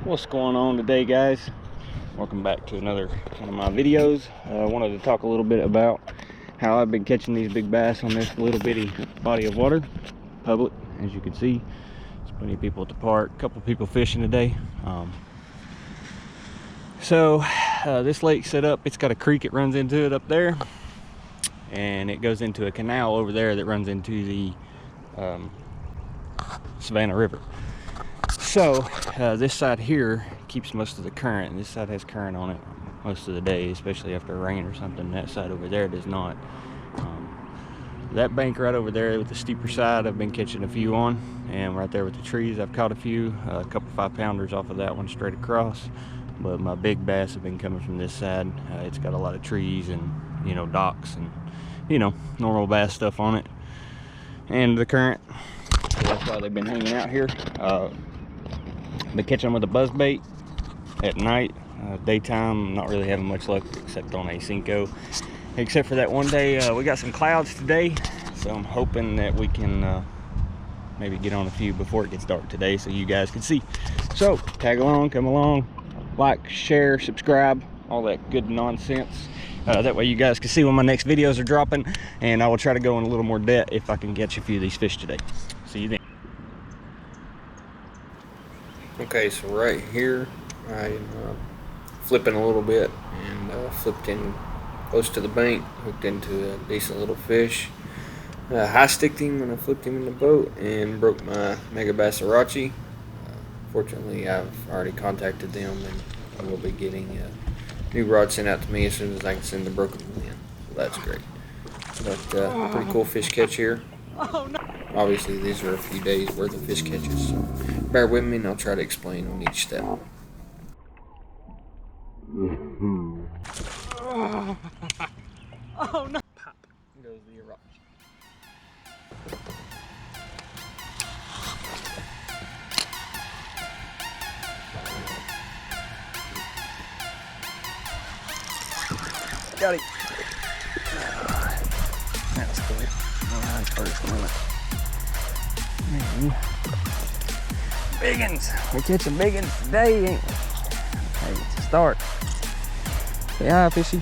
What's going on today, guys? Welcome back to another one of my videos. I wanted to talk a little bit about how I've been catching these big bass on this little bitty body of water. Public, as you can see. There's plenty of people at the park, a couple people fishing today. This lake's set up, it's got a creek it runs into it up there, and it goes into a canal over there that runs into the Savannah River. So this side here keeps most of the current, and this side has current on it most of the day, especially after rain or something. That side over there does not. That bank right over there with the steeper side, I've been catching a few on, and right there with the trees I've caught a few, a couple 5-pounders off of that one straight across. But my big bass have been coming from this side. It's got a lot of trees and, you know, docks and, you know, normal bass stuff on it, and the current. So that's why they've been hanging out here. Been catching them with a buzz bait at night. Daytime, not really having much luck except on a Cinco. Except for that one day, we got some clouds today, so I'm hoping that we can maybe get on a few before it gets dark today so you guys can see. So tag along, come along, like, share, subscribe, all that good nonsense. That way you guys can see when my next videos are dropping, and I will try to go in a little more depth if I can catch a few of these fish today. See you then. Okay, so right here I'm flipping a little bit, and flipped in close to the bank, hooked into a decent little fish. High sticked him when I flipped him in the boat and broke my mega bassarachi. Fortunately, I've already contacted them, and I will be getting a new rod sent out to me as soon as I can send the broken one in. So that's great. But pretty cool fish catch here. Obviously, these are a few days worth of fish catches, so bear with me and I'll try to explain on each step. Oh no! Pop goes the eruption. Got it. That's good. That's first one. Biggins. We're catching biggins today, ain't we? Hey, it's a start. Say hi, fishy.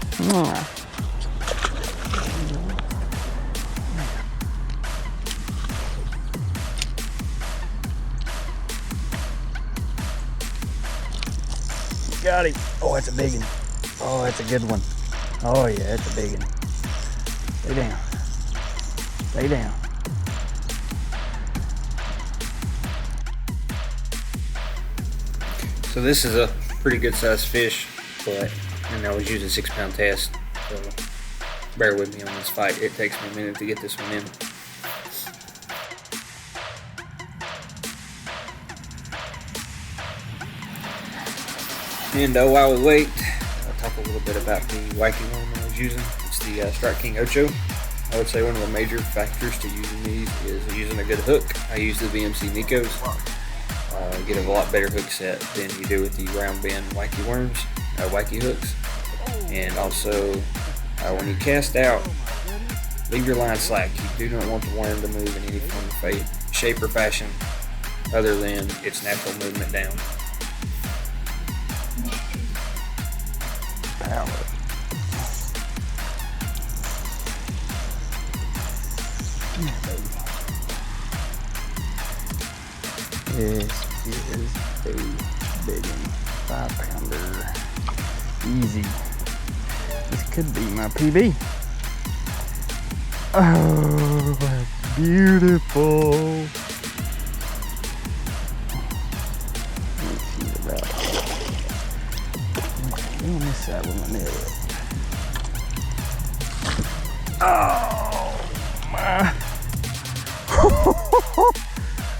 Got him. Oh, that's a big one. Oh, that's a good one. Oh yeah, that's a big one. Stay down. Stay down. So this is a pretty good sized fish, and I was using 6-pound test. So bear with me on this fight. It takes me a minute to get this one in. And while we wait, I'll talk a little bit about the wacky worm I was using. It's the Strike King Ocho. I would say one of the major factors to using these is using a good hook. I use the VMC Nikos. Get a lot better hook set than you do with the round bend wacky worms, wacky hooks. And also, when you cast out, leave your line slack. You do not want the worm to move in any form of shape or fashion other than its natural movement down. This is a big one, 5-pounder, easy. This could be my PB. Oh, that's beautiful. Let's see about on this side with my nail. Oh my.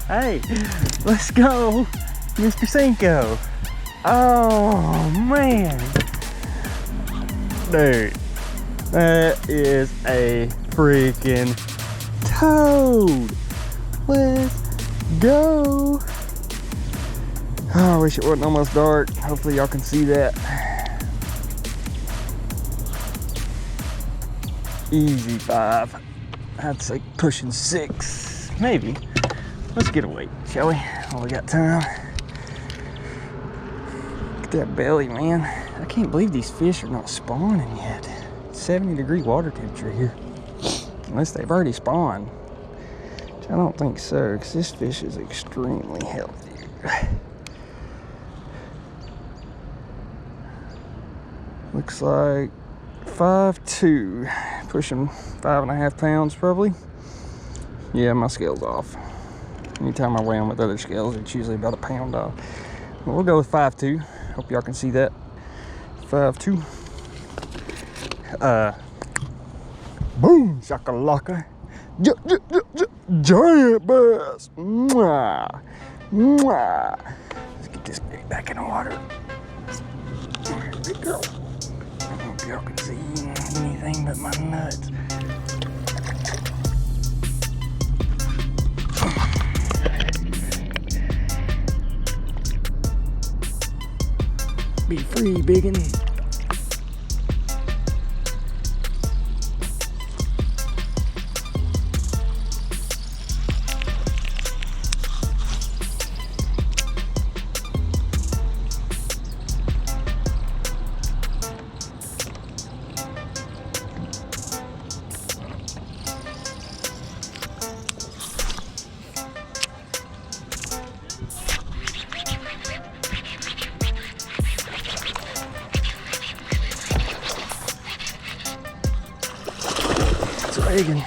Hey, let's go, Mr. Cinco. Oh man, dude, that is a freaking toad. Let's go. Oh, I wish it wasn't almost dark. Hopefully y'all can see that. Easy 5. I'd say pushing 6, maybe. Let's get a weight, shall we? While we got time. at that belly, man. I can't believe these fish are not spawning yet. 70-degree water temperature here. Unless they've already spawned. Which I don't think so, because this fish is extremely healthy. Looks like 5'2", pushing 5.5 pounds probably. Yeah, my scale's off. Anytime I weigh them with other scales, it's usually about a pound off. But we'll go with 5'2". Hope y'all can see that. 5'2". Boom, shakalaka. Giant bass. Mwah. Mwah. Let's get this big back in the water. There we go. I hope y'all can see anything but my nuts. Be free, biggin'. Reagan.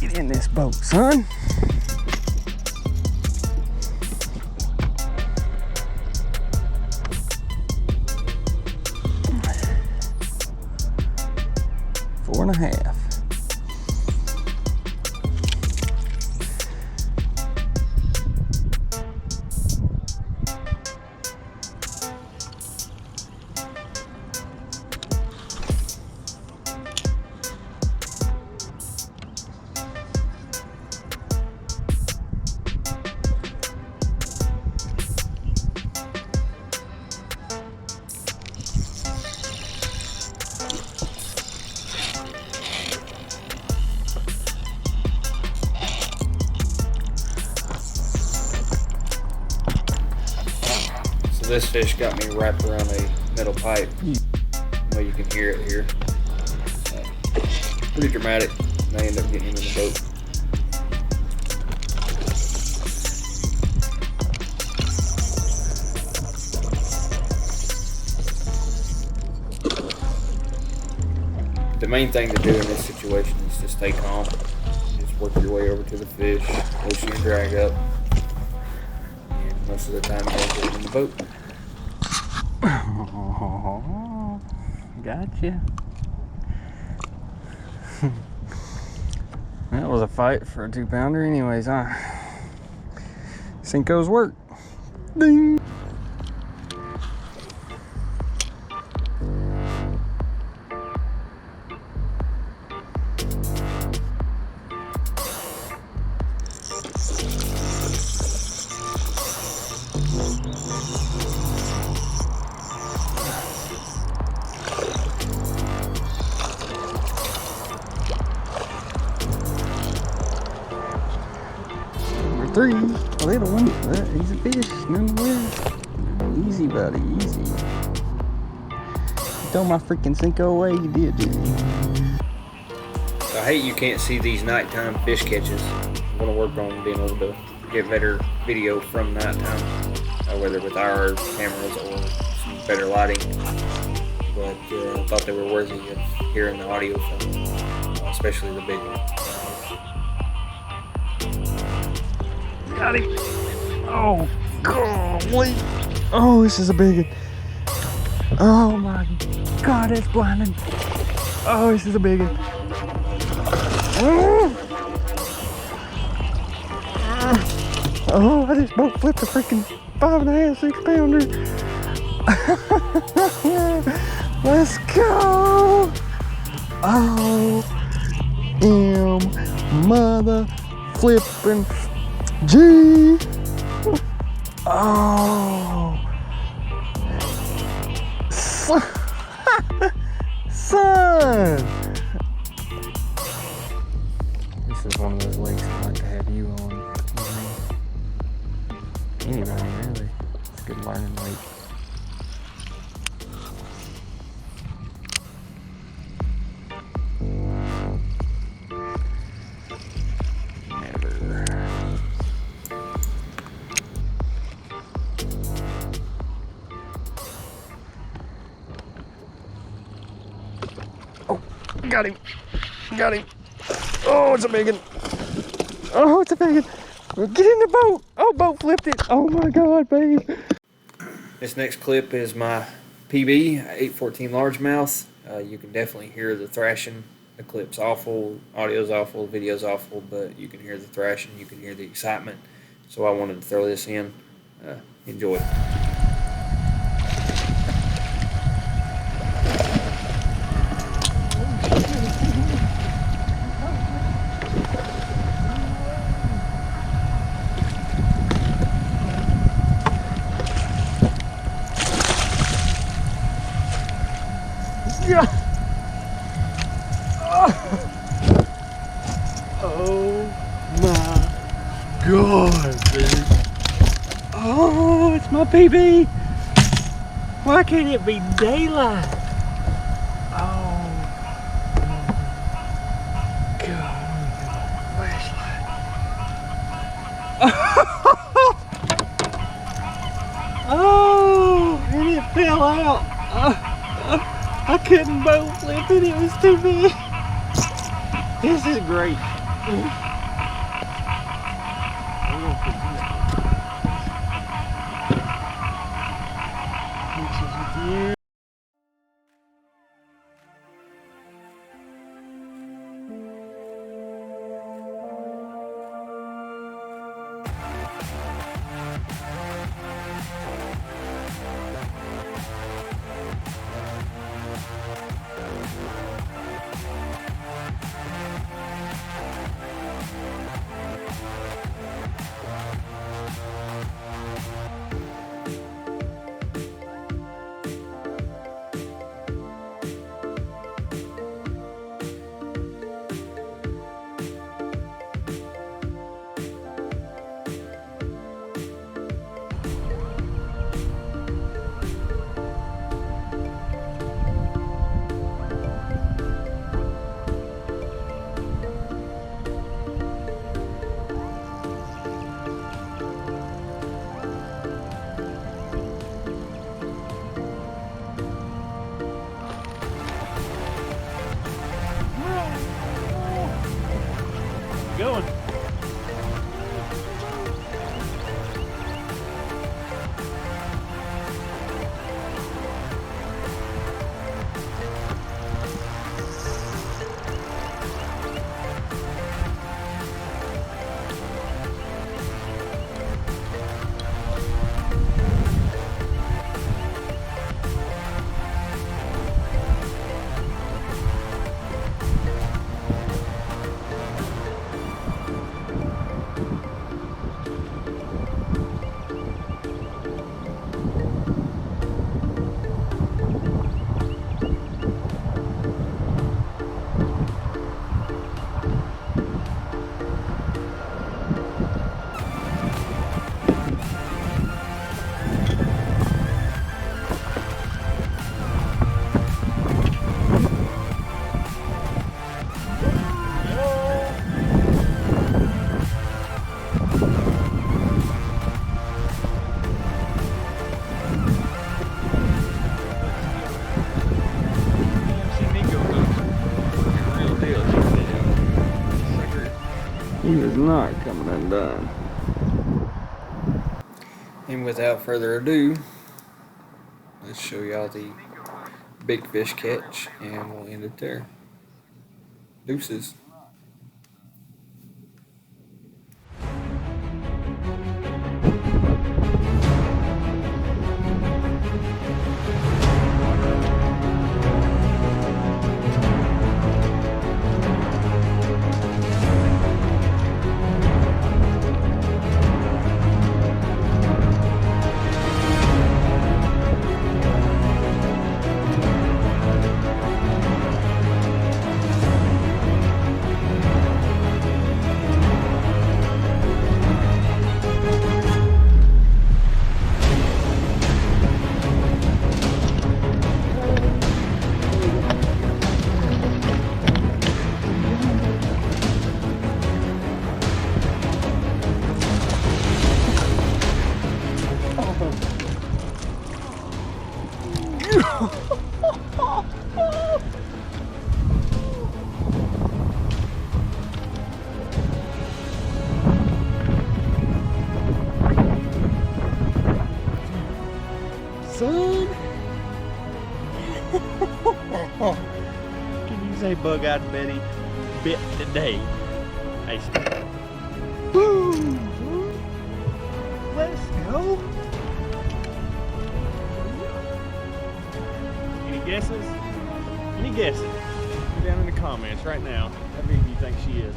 Get in this boat, son. Four and a half. This fish got me wrapped around a metal pipe. Well, you can hear it here. Pretty dramatic. And I end up getting him in the boat. The main thing to do in this situation is to stay calm. Just work your way over to the fish, push your drag up, and most of the time you'll get him in the boat. Oh, gotcha. That was a fight for a 2-pounder anyways, huh? Cinco's work. Ding! Three, a little one, but he's a fish, nonetheless. Easy, buddy, easy. You throw my freaking Cinco away, you did, didn't you? I hate you can't see these nighttime fish catches. I'm gonna work on being able to get better video from nighttime, whether with our cameras or some better lighting. But I thought they were worthy of hearing the audio from them, especially the big one. Got him. Oh, golly. Oh, this is a big one. Oh my God, it's blinding. Oh, this is a big one. Oh, I just boat flipped a freaking 5.5, 6-pounder. Let's go. Oh, mother flipping G. Oh, son. Got him. Got him. Oh, it's a big one. Oh, it's a big one. Get in the boat. Oh, boat flipped it. Oh my God, babe. This next clip is my PB, 814 largemouth. You can definitely hear the thrashing. The clip's awful, audio's awful, video's awful, but you can hear the thrashing, you can hear the excitement. So I wanted to throw this in. Enjoy. Yeah. Oh my God, dude. Oh, it's my PB. Why can't it be daylight? Oh God, flashlight. Oh, and it fell out. I couldn't boat flip it, it was too big. This is great. Going. He is not coming undone. And without further ado, let's show y'all the big fish catch, and we'll end it there. Deuces. is a bug-eyed Betty bit today. Hey, woo! Let's go. Any guesses? Any guesses? Put down in the comments right now. How big do you think she is?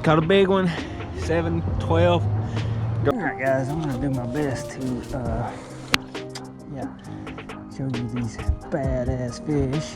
Caught a big one, 7-12. Alright guys, I'm gonna do my best to show you these badass fish.